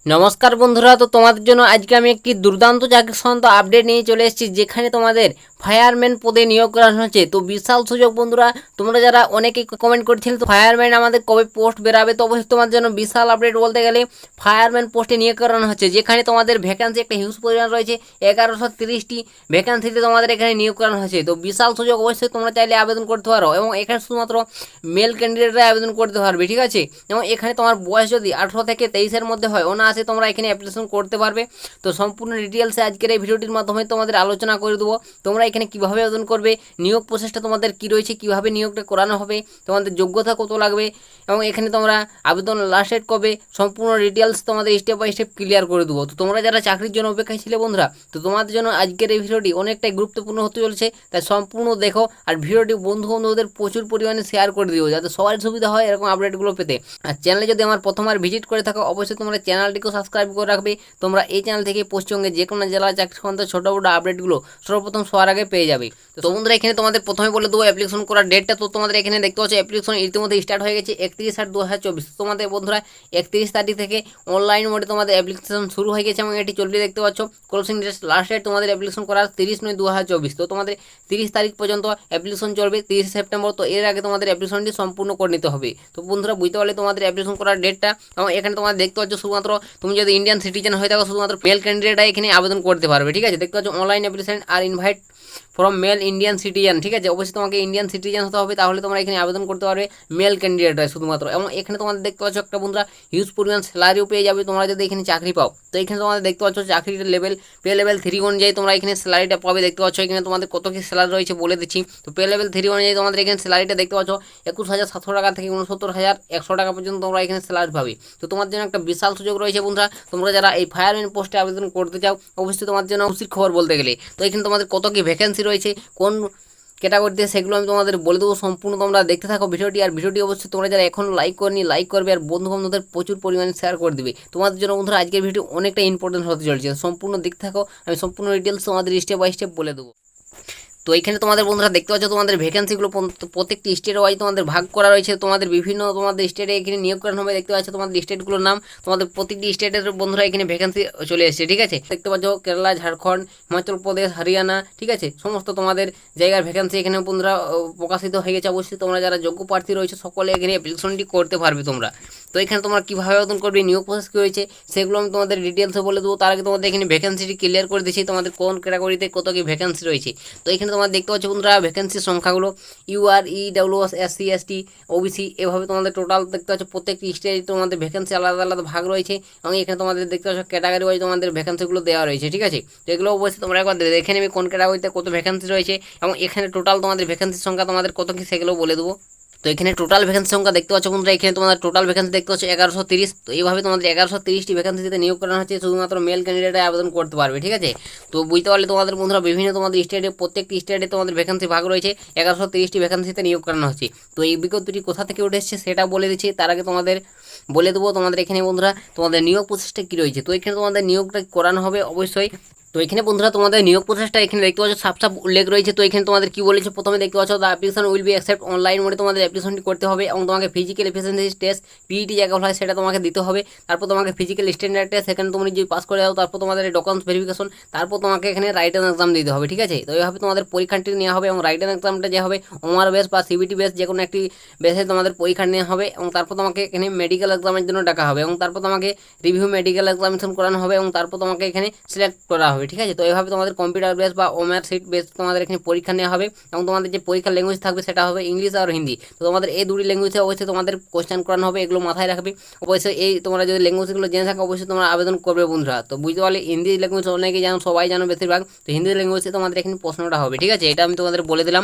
নমস্কার বন্ধুরা, তো তোমাদের জন্য আজকে আমি একটি দুর্দান্ত চাকরি সংক্রান্ত আপডেট নিয়ে চলে এসেছি, যেখানে তোমাদের ফায়ারম্যান পদে নিয়োগ করা হচ্ছে। তো বিশাল সুযোগ বন্ধুরা, তোমরা যারা অনেকে কমেন্ট করছিলে তো ফায়ারম্যান আমাদের কবে পোস্ট বেরাবে, তো অবশ্যই তোমাদের জন্য বিশাল আপডেট বলতে গেলে ফায়ারম্যান পোস্টে নিয়োগ করানো হচ্ছে, যেখানে তোমাদের ভ্যাকান্সি একটা হিউজ পরিমাণ রয়েছে। 1130টি ভ্যাকান্সিতে তোমাদের এখানে নিয়োগ করানো হচ্ছে। তো বিশাল সুযোগ, অবশ্যই তোমরা চাইলে আবেদন করতে পারো, এবং এখানে শুধুমাত্র মেল ক্যান্ডিডেটরা আবেদন করতে পারবে, ঠিক আছে। এবং এখানে তোমার বয়স যদি 18 থেকে 23-এর মধ্যে হয়, আছে তোমরা এখানে অ্যাপ্লিকেশন করতে পারবে। তো সম্পূর্ণ ডিটেলসে আজকের এই ভিডিওটির মাধ্যমে তোমাদের আলোচনা করে দেবো। তোমরা এখানে কিভাবে আবেদন করবে, নিয়োগ প্রসেসটা তোমাদের কি রয়েছে, কিভাবে নিয়োগটা করানো হবে, তোমাদের যোগ্যতা কত লাগবে, এবং এখানে তোমরা আবেদন লাস্ট ডেট কবে, সম্পূর্ণ ডিটেলস তোমাদের স্টেপ বাই স্টেপ ক্লিয়ার করে দেবো। তো তোমরা যারা চাকরির জন্য অপেক্ষায় ছিলে বন্ধুরা, তো তোমাদের জন্য আজকের এই ভিডিওটি অনেকটাই গুরুত্বপূর্ণ হতে চলেছে, তাই সম্পূর্ণ দেখো। আর ভিডিওটি বন্ধুদের প্রচুর পরিমাণে শেয়ার করে দিও, যাতে সবার সুবিধা হয় এরকম আপডেটগুলো পেতে। আর চ্যানেলে যদি আমার প্রথমবার ভিজিট করে থাকো, অবশ্যই তোমরা চ্যানেলটিকেও সাবস্ক্রাইব করে রাখবে। তোমরা এই চ্যানেল থেকে পশ্চিমবঙ্গের যে কোনো জেলার চাকরি সংক্রান্ত ছোটো বড়ো আপডেটগুলো সর্বপ্রথম সবার আগে পেয়ে যাবে। তো বন্ধুরা, এখানে তোমাদের প্রথমে বলে দেবো অ্যাপ্লিকেশন করার ডেটটা। তো তোমাদের এখানে দেখতে পাচ্ছ অ্যাপ্লিকেশন ইতিমধ্যে স্টার্ট হয়ে গেছে 31/8/2024। তোমাদের বন্ধুরা 31 তারিখ থেকে অনলাইন মোডে তোমাদের অ্যাপ্লিকেশন শুরু হয়ে গেছে, এবং এটি চলবে দেখতে পাচ্ছ। ক্লোজিং ডেট লাস্ট ডেট তোমাদের অ্যাপ্লিকেশন করার 30/9/2024। তো তোমাদের 30 তারিখ পর্যন্ত অ্যাপ্লিকেশন চলবে, 30 সেপ্টেম্বর। তো এর আগে তোমাদের অ্যাপ্লিকেশনটি সম্পূর্ণ করে নিতে হবে। তো বন্ধুরা, বুঝতে পারলে তোমাদের অ্যাপ্লিকেশন করার ডেটটা। এবং এখানে তোমাদের দেখতে পাচ্ছ শুধুমাত্র তুমি যদি ইন্ডিয়ান সিটিজেন হয়ে থাকো, শুধুমাত্র মেল ক্যান্ডিডেটরা এখানে আবেদন করতে পারবে, ঠিক আছে। দেখতে পাচ্ছ অনলাইন অ্যাপ্লিকেশন আর invite from male Indian citizen, ঠিক আছে। অবশ্যই তোমাকে ইন্ডিয়ান সিটিজেন হতে হবে, তাহলে তোমরা এখানে আবেদন করতে পারবে মেল ক্যান্ডিডেটরা শুধুমাত্র। এবং এখানে তোমাদের দেখতে পাচ্ছ একটা বন্ধুরা হিউজ পরিমাণ স্যালারিও পেয়ে যাবে তোমরা যদি এখানে চাকরি পাও। তো এখানে তোমাদের দেখতে পাচ্ছ চাকরির লেভেল, পে লেভেল 3 অনুযায়ী তোমরা এখানে স্যালারিটা পাবে। দেখতে পাচ্ছ এখানে তোমাদের কত কি স্যালারি রয়েছে বলে দিচ্ছি। তো পে লেভেল 3 অনুযায়ী তোমাদের এখানে স্যালারিটা দেখতে পাচ্ছ 21,700 টাকা থেকে 69,100 টাকা পর্যন্ত তোমরা এখানে স্যালারি পাবে। তো তোমার জন্য একটা বিশাল সুযোগ রয়েছে বন্ধুরা। তোমরা যারা এই ফায়ারম্যান পোস্টে আবেদন করতে চাও, অবশ্যই তোমার জন্য খুশির খবর বলতে গেলে। তো এখানে তোমাদের কত কি ভ্যাকেন্সি রয়েছে, কোন ক্যাটাগরিতে, সেগুলো আমি তোমাদের বলে দেবো। সম্পূর্ণ তোমরা দেখতে থাকো ভিডিওটি। আর ভিডিওটি অবশ্যই তোমরা যারা এখন লাইক করনি লাইক করবে, আর বন্ধু বান্ধবদের প্রচুর পরিমাণে শেয়ার করে দিবে। তোমাদের জন্য বন্ধুরা আজকের ভিডিও অনেকটা ইম্পর্টেন্ট হতে চলছে। সম্পূর্ণ দেখতে থাকো, আমি সম্পূর্ণ ডিটেলস তোমাদের স্টেপ বাই স্টেপ বলে দেবো। তো এখানে তোমাদের বন্ধুরা দেখতে পাচ্ছ তোমাদের ভ্যাকেন্সিগুলো প্রত্যেকটি স্টেট ওয়াইজ তোমাদের ভাগ করা রয়েছে। তোমাদের বিভিন্ন তোমাদের স্টেটে এখানে নিয়োগ করানো হবে। দেখতে পাচ্ছ তোমাদের স্টেটগুলোর নাম, তোমাদের প্রতিটি স্টেটের বন্ধুরা এখানে ভ্যাকেন্সি চলে এসেছে, ঠিক আছে। দেখতে পাচ্ছ কেরালা, ঝাড়খণ্ড, হিমাচল প্রদেশ, হরিয়ানা, ঠিক আছে। সমস্ত তোমাদের জায়গার ভ্যাকেন্সি এখানে বন্ধুরা প্রকাশিত হয়ে গেছে। অবশ্যই তোমরা যারা যোগ্য প্রার্থী রয়েছে সকলে এখানে অ্যাপ্লিকেশনটি করতে পারবে তোমরা। তো এখানে তোমরা কীভাবে আবেদন করবে, নিয়োগ প্রসেস কী রয়েছে, সেগুলো আমি তোমাদের ডিটেলসে বলে দেবো। তার আগে তোমাদের এখানে ভ্যাকেন্সিটি ক্লিয়ার করে দিচ্ছি, তোমাদের কোন ক্যাটাগরিতে কত কি ভ্যাকেন্সি রয়েছে। তো এখানে তোমরা দেখতে পাচ্ছ বন্ধুরা ভ্যাকেন্সির সংখ্যাগুলো UR, EWS, SC, ST, OBC, এভাবে তোমাদের টোটাল দেখতে পাচ্ছ। প্রত্যেকটি স্টেটে তোমাদের ভ্যাকেন্সি আলাদা আলাদা ভাগ রয়েছে, এবং এখানে তোমাদের দেখতে পাচ্ছ ক্যাটাগরি ওয়াইজ তোমাদের ভ্যাকেন্সিগুলো দেওয়া রয়েছে, ঠিক আছে। তো এগুলো অবশ্যই তোমরা একবার দেখে নেবে কোন ক্যাটাগরিতে কত ভ্যাকেন্সি রয়েছে, এবং এখানে টোটাল তোমাদের ভ্যাকেন্সির সংখ্যা তোমাদের কত কি সেগুলো বলে দেবো। তো এখানে টোটাল ভ্যাকেন্সি সংখ্যা দেখতে পাচ্ছ বন্ধুরা, এখানে তোমাদের টোটাল ভ্যাকেন্সি দেখতে পাচ্ছ 1130। তো এইভাবে তোমাদের 1130টি ভ্যাকেন্সিতে নিয়োগ করানো হচ্ছে, শুধুমাত্র মেল ক্যান্ডিডেটে আবেদন করতে পারবে, ঠিক আছে। তো বুঝতে পারলে তোমাদের বন্ধুরা বিভিন্ন তোমাদের স্টেটে, প্রত্যেকটি স্টেটে তোমাদের ভ্যাকেন্সি ভাগ রয়েছে। 1130টি ভ্যাকেন্সিতে নিয়োগ করানো হচ্ছে। তো এই বিজ্ঞপ্তিটি কোথা থেকে উঠে এসেছে সেটা বলে দিচ্ছি, তার আগে তোমাদের বলে দেবো তোমাদের এখানে বন্ধুরা তোমাদের নিয়োগ প্রসেসটা কী রয়েছে। তো এখানে তোমাদের নিয়োগটা করানো হবে অবশ্যই। তো এখানে বন্ধুরা তোমাদের নিয়োগ প্রসেসটা এখানে দেখতে পাচ্ছ সাফ সাফ উল্লেখ রয়েছে। তো এখানে তোমাদের কি বলেছে, প্রথমে দেখতে পাচ্ছ the application will be accept online মোডে তোমাদের অ্যাপ্লিকেশনটি করতে হবে, এবং তোমাকে ফিজিক্যাল এফিসিয়েন্সি টেস্ট PET জায়গা হয় সেটা তোমাকে দিতে হবে। তারপর তোমাকে ফিজিক্যাল স্ট্যান্ডার্ড টেস্ট, সেখানে তুমি যদি পাস করে দাও, তারপর তোমাদের ডকুমেন্টস ভেরিফিকেশন, তারপর তোমাকে এখানে রাইটেন এক্সাম দিতে হবে, ঠিক আছে। তো এইভাবে তোমাদের পরীক্ষাটি নেওয়া হবে, এবং রাইটেন এক্সামটা যে হবে ওমার বেস বা CBT বেস, যে কোনো একটি বেসে তোমাদের পরীক্ষা নেওয়া হবে, এবং তারপর তোমাকে এখানে মেডিকেল এক্সামের জন্য ডাকা হবে, এবং তারপর তোমাকে রিভিউ মেডিকেল এক্সামিনেশন করানো হবে, এবং তারপর তোমাকে এখানে সিলেক্ট করা হবে, ঠিক আছে। তো এইভাবে তোমাদের কম্পিউটার বেস বা ওমার সিট বেস তোমাদের এখানে পরীক্ষা নেওয়া হবে, এবং তোমাদের যে পরীক্ষার ল্যাঙ্গুয়েজ থাকবে সেটা হবে ইংলিশ আর হিন্দি। তো তোমাদের এই দুটি ল্যাঙ্গুয়েজে অবশ্যই তোমাদের কোশ্চেন করানো হবে, এগুলো মাথায় রাখবে অবশ্যই। এই তোমরা যদি ল্যাঙ্গুয়েজগুলো জেনে থাকো, অবশ্যই তোমরা আবেদন করবে বন্ধুরা। তো বুঝতে পারলে হিন্দি ল্যাঙ্গুয়েজ অনেকেই জানো, সবাই জানো বেশিরভাগ। তো হিন্দি ল্যাঙ্গুয়েজে তোমাদের এখানে প্রশ্নটা হবে, ঠিক আছে। এটা আমি তোমাদের বলে দিলাম।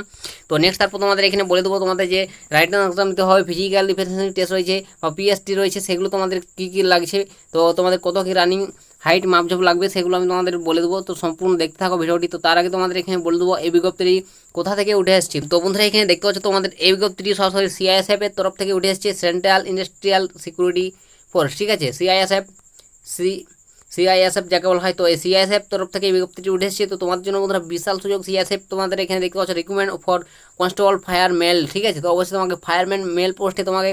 তো নেক্সট তারপর তোমাদের এখানে বলে দেবো তোমাদের যে রাইটেন এক্সাম দিতে হবে, ফিজিক্যাল এফিসিয়েন্সি টেস্ট রয়েছে বা PST রয়েছে, সেগুলো তোমাদের কী কী লাগছে, তো তোমাদের কত কী রানিং হাইট মাপঝোপ লাগবে, সেগুলো আমি তোমাদের বলে দেবো। তো সম্পূর্ণ দেখতে থাকো ভিডিওটি। তো তার আগে তোমাদের এখানে বলে দেবো এই বিজ্ঞপ্তিটি কোথা থেকে উঠে আসছে। তো বন্ধুরা এখানে দেখতে পাচ্ছ তোমাদের এই বিজ্ঞপ্তিটি সরাসরি CISF এর তরফ থেকে উঠে আসছে, সেন্ট্রাল ইন্ডাস্ট্রিয়াল সিকিউরিটি ফোর্স, ঠিক আছে। সিআইএসএফ যাকে বলা হয়। তো এই CISF তরফ থেকে এই বিজ্ঞপ্তিটি উঠে এসেছে। তো তোমাদের জন্য বন্ধুরা বিশাল সুযোগ। CISF তোমাদের এখানে দেখতে পাচ্ছ recruitment for constable fire male, ঠিক আছে। তো অবশ্যই তোমাকে ফায়ারম্যান মেল পোস্টে তোমাকে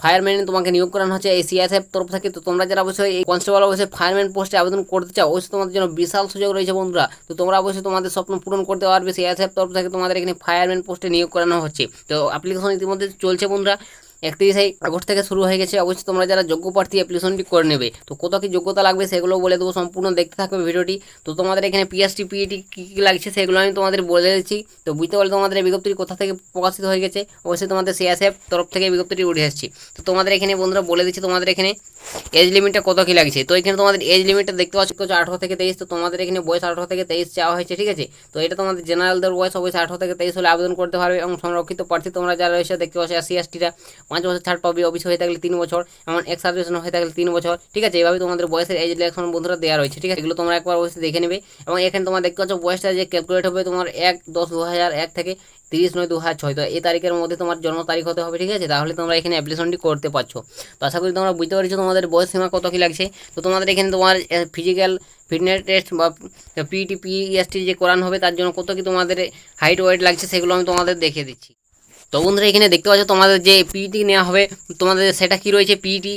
ফায়ারম্যান তোমাকে নিয়োগ করানো হচ্ছে এই সিআইএসএফ তরফ থেকে। তো তোমরা যারা অবশ্যই এই কনস্টেবল অবশ্যই ফায়ারম্যান পোস্টে আবেদন করতে চাও, অবশ্যই তোমাদের জন্য বিশাল সুযোগ রয়েছে বন্ধুরা। তো তোমরা অবশ্যই তোমাদের স্বপ্ন পূরণ করতে পারবে। সিআইএসএফ তরফ থেকে তোমাদের এখানে ফায়ারম্যান পোস্টে নিয়োগ করানো হচ্ছে। তো অ্যাপ্লিকেশন ইতিমধ্যে চলছে বন্ধুরা, 31 আগস্ট থেকে শুরু হয়ে গেছে। অবশ্যই তোমরা যারা যোগ্য প্রার্থী অ্যাপ্লিকেশনটি করে নেবে। তো কত কি যোগ্যতা লাগবে সেগুলো বলে দেবো, সম্পূর্ণ দেখতে থাকবে ভিডিওটি। তো তোমাদের এখানে পিএসটি পিইটি কী কী লাগছে সেগুলো আমি তোমাদের বলে দিচ্ছি। তো বুঝতে পারলে তোমাদের এই বিজ্ঞপ্তিটি কোথা থেকে প্রকাশিত হয়ে গেছে, অবশ্যই তোমাদের সিআইএসএফ তরফ থেকে এই বিজ্ঞপ্তিটি উঠে এসেছি। তো তোমাদের এখানে বন্ধুরা বলে দিচ্ছি তোমাদের এখানে এজ লিমিটটা কত কি লাগছে। তো এখানে তোমাদের এজ লিমিটটা দেখতে পাচ্ছ 18 থেকে 23। তো তোমাদের এখানে বয়স 18 থেকে 23 চাওয়া হয়েছে, ঠিক আছে। তো এটা তোমাদের জেনারেলদের বয়স অবশ্যই 18 থেকে 23 হলে আবেদন করতে পারবে। এবং সংরক্ষিত প্রার্থী তোমরা যারা রয়েছে দেখতে পাচ্ছ SC STরা 5 বছর ছাড় পাবে, ওবিসি হয়ে থাকলে 3 বছর, এমন এক্স সার্ভিস হয়ে থাকলে 3 বছর, ঠিক আছে। এইভাবে তোমাদের বয়সের এজ রিল্যাক্সেশন বন্ধুরা দেওয়া রয়েছে, ঠিক আছে। এগুলো তোমরা একবার অবশ্যই দেখে নেবে। এবং এখানে তোমরা দেখতে পাচ্ছ বয়সটা যে ক্যালকুলেট হবে তোমার 1/10/2001 থেকে 30/9/2006। তো এই তারিখের মধ্যে তোমার জন্ম তারিখ হতে হবে, ঠিক আছে। তাহলে তোমরা এখানে অ্যাপ্লিকেশনটি করতে পারছো। তো আশা করি তোমরা বুঝতে পারছো তোমাদের বয়স সীমা কত কি লাগছে। তো তোমাদের এখানে তোমার ফিজিক্যাল ফিটনেস টেস্ট বা পিটি পিএসটি যে করানো হবে তার জন্য কত কি তোমাদের হাইট ওয়েট লাগছে সেগুলো আমি তোমাদের দেখিয়ে দিচ্ছি। তো বন্ধুরা এখানে দেখতে পাচ্ছ তোমাদের যে পিইটি নেওয়া হবে তোমাদের সেটা কি রয়েছে, পিইটি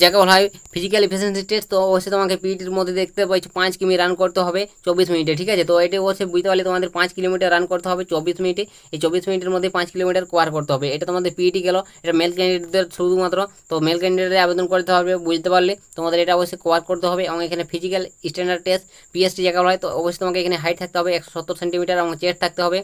যাকে বলা হয় ফিজিক্যাল এফিসিয়েন্সি টেস্ট। তো অবশ্যই তোমাকে পিইটির মধ্যে দেখতে পাচ্ছ 5 কিমি রান করতে হবে 24 মিনিটে, ঠিক আছে। তো এটা অবশ্যই বুঝতে পারলে তোমাদের 5 কিলোমিটার রান করতে হবে 24 মিনিটে। এই 24 মিনিটের মধ্যে 5 কিলোমিটার কভার করতে হবে। এটা তোমাদের পিইটি গেল, এটা মেল ক্যান্ডিডেটদের শুধুমাত্র। তো মেল ক্যান্ডিডেটে আবেদন করতে হবে, বুঝতে পারলে তোমাদের এটা অবশ্যই কভার করতে হবে। এবং এখানে ফিজিক্যাল স্ট্যান্ডার্ড টেস্ট পিএসটি যাকে বলা হয়, তো অবশ্যই তোমাকে এখানে হাইট থাকতে হবে 170 সেন্টিমিটার এবং চেস্ট থাকতে হবে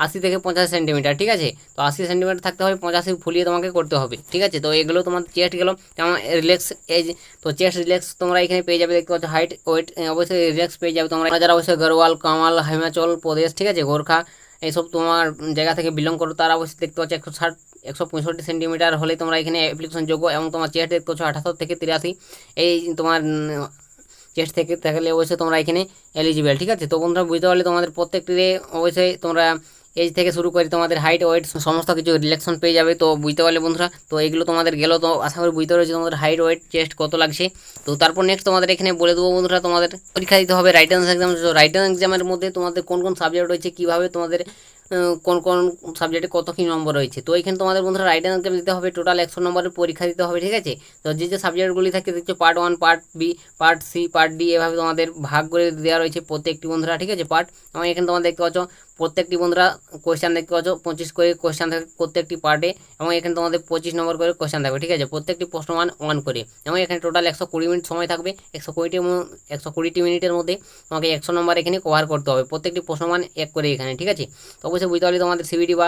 80 থেকে 85 সেন্টিমিটার, ঠিক আছে। তো 80 সেন্টিমিটার থাকতে হবে, 85 ফুলিয়ে তোমাকে করতে হবে, ঠিক আছে। তো এগুলো তোমার চেস্ট গেল, যেমন রিল্যাক্স এজ। তো চেস্ট রিল্যাক্স তোমরা এখানে পেয়ে যাবে, দেখতে পাচ্ছ হাইট ওয়েট অবশ্যই রিল্যাক্স পেয়ে যাবে তোমরা যারা অবশ্যই গড়ওয়াল কামাল হিমাচল প্রদেশ, ঠিক আছে, গোর্খা এইসব তোমার জায়গা থেকে বিলং করো তারা অবশ্যই দেখতে পাচ্ছ 160 165 সেন্টিমিটার হলে তোমরা এখানে অ্যাপ্লিকেশন যোগ্য। এবং তোমার চেস্ট দেখতে পাচ্ছ 78 থেকে 83 এই তোমার চেস্ট থেকে থাকলে অবশ্যই তোমরা এখানে এলিজিবল, ঠিক আছে। তো বন্ধুরা বুঝতে পারলে তোমাদের প্রত্যেকটি অবশ্যই তোমরা এজ থেকে শুরু করে তোমাদের হাইট ওয়েট সমস্ত কিছু রিলেকশন পেয়ে যাবে। তো বুঝতে পারলে বন্ধুরা, তো এইগুলো তোমাদের গেল। তো আশা করি বুঝতে পারছি তোমাদের হাইট ওয়েট চেস্ট কত লাগছে। তো তারপর নেক্সট তোমাদের এখানে বলে দেবো বন্ধুরা, তোমাদের পরীক্ষা দিতে হবে রাইটেন এক্সাম। তো রাইটেন এক্সামের মধ্যে তোমাদের কোন কোন সাবজেক্ট রয়েছে, কীভাবে তোমাদের কোন কোন সাবজেক্টে কত কী নম্বর রয়েছে। তো এখানে তোমাদের বন্ধুরা রাইটেন এক্সাম দিতে হবে, টোটাল 100 নম্বরের পরীক্ষা দিতে হবে, ঠিক আছে। তো যে সাবজেক্টগুলি থাকে দেখছো part 1 part B part C part D এভাবে তোমাদের ভাগ করে দেওয়া রয়েছে প্রত্যেকটি বন্ধুরা, ঠিক আছে পার্ট। এবং এখানে তোমরা দেখতে পাচ্ছ প্রত্যেকটি বন্ধুরা কোয়েশ্চেন দেখতে পাচ্ছ 25 করে কোয়েশ্চেন থাকে প্রত্যেকটি পার্টে। এবং এখানে তোমাদের 25 নম্বর করে কোয়েশ্চেন থাকবে, ঠিক আছে, প্রত্যেকটি প্রশ্ন মান 1 করে। এবং এখানে টোটাল 120 মিনিট সময় থাকবে। 120টি মিনিটের মধ্যে তোমাকে 100 নম্বর এখানে কভার করতে হবে, প্রত্যেকটি প্রশ্ন মান 1 করে এখানে, ঠিক আছে। তো অবশ্যই বুঝতে পারলে তোমাদের সিবিটি বা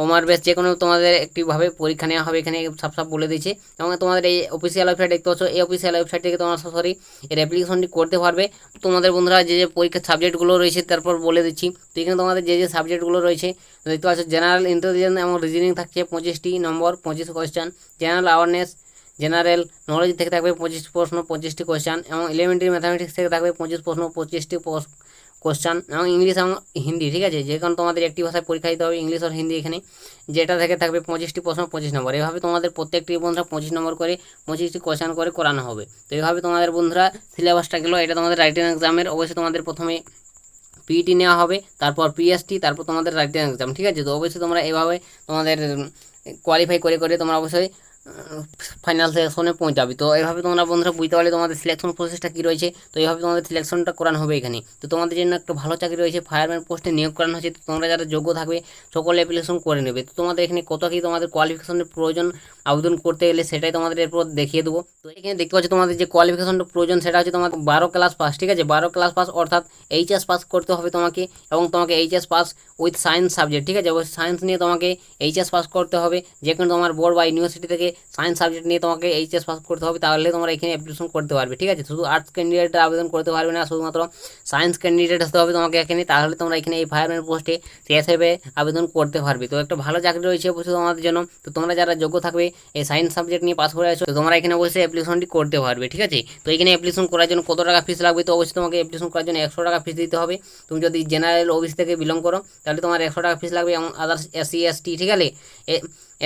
ওমার বেস যে কোনো তোমাদের একটিভাবে পরীক্ষা নেওয়া হবে, এখানে সব বলে দিয়েছে। এবং তোমাদের এই অফিসিয়াল ওয়েবসাইট দেখতে পাচ্ছ, এই অফিসিয়াল ওয়েবসাইট থেকে তোমরা সরাসরি এর অ্যাপ্লিকেশনটি করতে পারবে। তোমাদের বন্ধুরা যে পরীক্ষার সাবজেক্টগুলো রয়েছে তারপর বলে দিচ্ছি। তো এখানে তোমাদের যে সাবজেক্টগুলো রয়েছে দেখতে পাচ্ছ, জেনারেল ইন্টেলিজেন্স এবং রিজনিং থাকছে 25টি নম্বর 25 question. General awareness general knowledge থেকে থাকবে 25 প্রশ্ন 25টি কোয়েশ্চেন। এবং এলিমেন্টারি ম্যাথামেটিক্স থেকে থাকবে 25 প্রশ্ন 25টি কোশ্চান। এবং ইংলিশ এবং হিন্দি, ঠিক আছে, যে কারণ তোমাদের একটি ভাষায় পরীক্ষা দিতে হবে, ইংলিশ আর হিন্দি এখানে, যেটা থেকে থাকবে 25টি প্রশ্ন 25 নম্বর। এভাবে তোমাদের প্রত্যেকটি বন্ধুরা 25 নম্বর করে 25টি কোশ্চান করে করানো হবে। তো এইভাবে তোমাদের বন্ধুরা সিলেবাসটা গেলো। এটা তোমাদের রাইটিং এক্সামের অবশ্যই তোমাদের প্রথমে পিইটি নেওয়া হবে, তারপর পিএসটি, তারপর তোমাদের রাইটিং এক্সাম, ঠিক আছে। তো অবশ্যই তোমরা এভাবে তোমাদের কোয়ালিফাই করে তোমরা অবশ্যই ফাইনাল সিলেকশনে পৌঁছাবে। তো এইভাবে তোমরা বন্ধুরা বুঝতে পারলে তোমাদের সিলেকশন প্রসেসটা কী রয়েছে। তো এইভাবে তোমাদের সিলেকশনটা করানো হবে এখানে। তো তোমাদের জন্য একটা ভালো চাকরি রয়েছে, ফায়ারম্যান পোস্টে নিয়োগ করানো হচ্ছে। তো তোমরা যারা যোগ্য থাকবে সকলে অ্যাপ্লিকেশন করে নেবে। তো তোমাদের এখানে কত কী তোমাদের কোয়ালিফিকেশনের প্রয়োজন আবেদন করতে গেলে সেটাই তোমাদের এরপর দেখিয়ে দেবো। তো এখানে দেখতে পাচ্ছ তোমাদের যে কোয়ালিফিকেশনটা প্রয়োজন সেটা হচ্ছে তোমাদের 12 ক্লাস পাস, ঠিক আছে, 12 ক্লাস পাস অর্থাৎ এইচএস পাস করতে হবে তোমাকে। এবং তোমাকে HS pass with science subject, ঠিক আছে, সায়েন্স নিয়ে তোমাকে এইচএস পাস করতে হবে। যে কোনো তোমার বোর্ড বা ইউনিভার্সিটি থেকে সায়েন্স সাবজেক্ট নিয়ে তোমাকে এইচএস পাস করতে হবে, তাহলে তোমরা এখানে অ্যাপ্লিকেশন করতে পারবে, ঠিক আছে। শুধু আর্টস ক্যান্ডিডেট আবেদন করতে পারবে না, শুধুমাত্র সায়েন্স ক্যান্ডিডেট হতে হবে তোমাকে এখানে, তাহলে তোমরা এখানে এই ফায়ারম্যান পোস্টে সিএসএফে আবেদন করতে পারবে। তো একটা ভালো চাকরি রয়েছে অবশ্যই তোমাদের জন্য। তো তোমরা যারা যোগ্য থাকবে এই সায়েন্স সাবজেক্ট নিয়ে পাস করে আছো, তো তোমরা এখানে অবশ্যই অ্যাপ্লিকেশনটি করতে পারবে, ঠিক আছে। তো এখানে অ্যাপ্লিকেশন করার জন্য কত টাকা ফিস লাগবে, তো অবশ্যই তোমাকে অ্যাপ্লিকেশন করার জন্য 100 টাকা ফিস দিতে হবে। তুমি যদি জেনারেল ওবিসি থেকে বিলং করো তাহলে তোমার 100 টাকা ফিস লাগবে। এবং আদার্স এসসি এসটি, ঠিক আছে,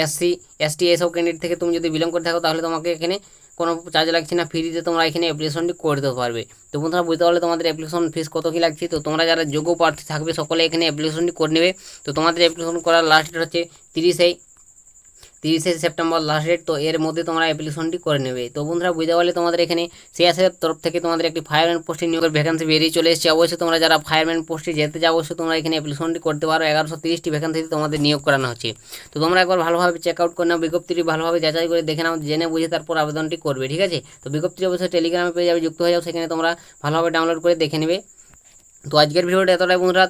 এসসি এসটি এসব ক্যান্ডিডেট থেকে তুমি যদি বিলং করে থাকো তাহলে তোমাকে এখানে কোনো চার্জ লাগছে না, ফ্রিতে তোমরা এখানে অ্যাপ্লিকেশনটি করতে পারবে। তো বন্ধুরা বুঝতে পারলে তোমাদের অ্যাপ্লিকেশন ফিস কত কী লাগছে। তো তোমরা যারা যোগ্য প্রার্থী থাকবে সকলে এখানে অ্যাপ্লিকেশনটি করে নেবে। তো তোমাদের অ্যাপ্লিকেশন করার লাস্ট ডেট হচ্ছে 30 30 সেপ্টেম্বর লাস্ট ডেট। তো এর মধ্যে তোমরা অ্যাপ্লিকেশনটি করে নেবে। তো বন্ধুরা বুঝতে পারলে তোমাদের এখানে সিএসএফ তরফ থেকে তোমাদের একটি ফায়ারম্যান পোস্টে নিয়োগের ভ্যাকেন্সি বেরিয়ে চলে এসেছে। অবশ্যই তোমরা যারা ফায়ারম্যান পোস্টে যেতে চাও অবশ্যই তোমরা এখানে অ্যাপ্লিকেশনটি করতে পারো। 1130টি ভ্যাকেন্সিতে তোমাদের নিয়োগ করানো হচ্ছে। তো তোমরা একবার ভালোভাবে চেক আউট করে নাও, বিজ্ঞপ্তিটি ভালোভাবে যাচাই করে দেখে নাও, জেনে বুঝে তারপর আবেদনটি করবে, ঠিক আছে। তো বিজ্ঞপ্তিটি অবশ্যই টেলিগ্রামে পেয়ে যাবে, যুক্ত হয়ে যাও, সেখানে তোমরা ভালোভাবে ডাউনলোড করে দেখে নেবে। তো আজকের ভিডিওটা এতটাই বন্ধুরা।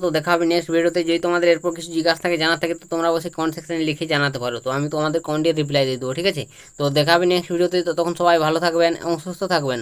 তো দেখা হবে নেক্সট ভিডিওতে। যদি তোমাদের এরপর কিছু জিজ্ঞাসা থাকে, জানা থাকে, তো তোমরা অবশ্যই কমেন্ট সেকশনে লিখে জানাতে পারো। তো আমি তোমাদের কমেন্টে রিপ্লাই দিয়ে দেবো, ঠিক আছে। তো দেখা হবে নেক্সট ভিডিওতে। তো তখন সবাই ভালো থাকবেন এবং সুস্থ থাকবেন।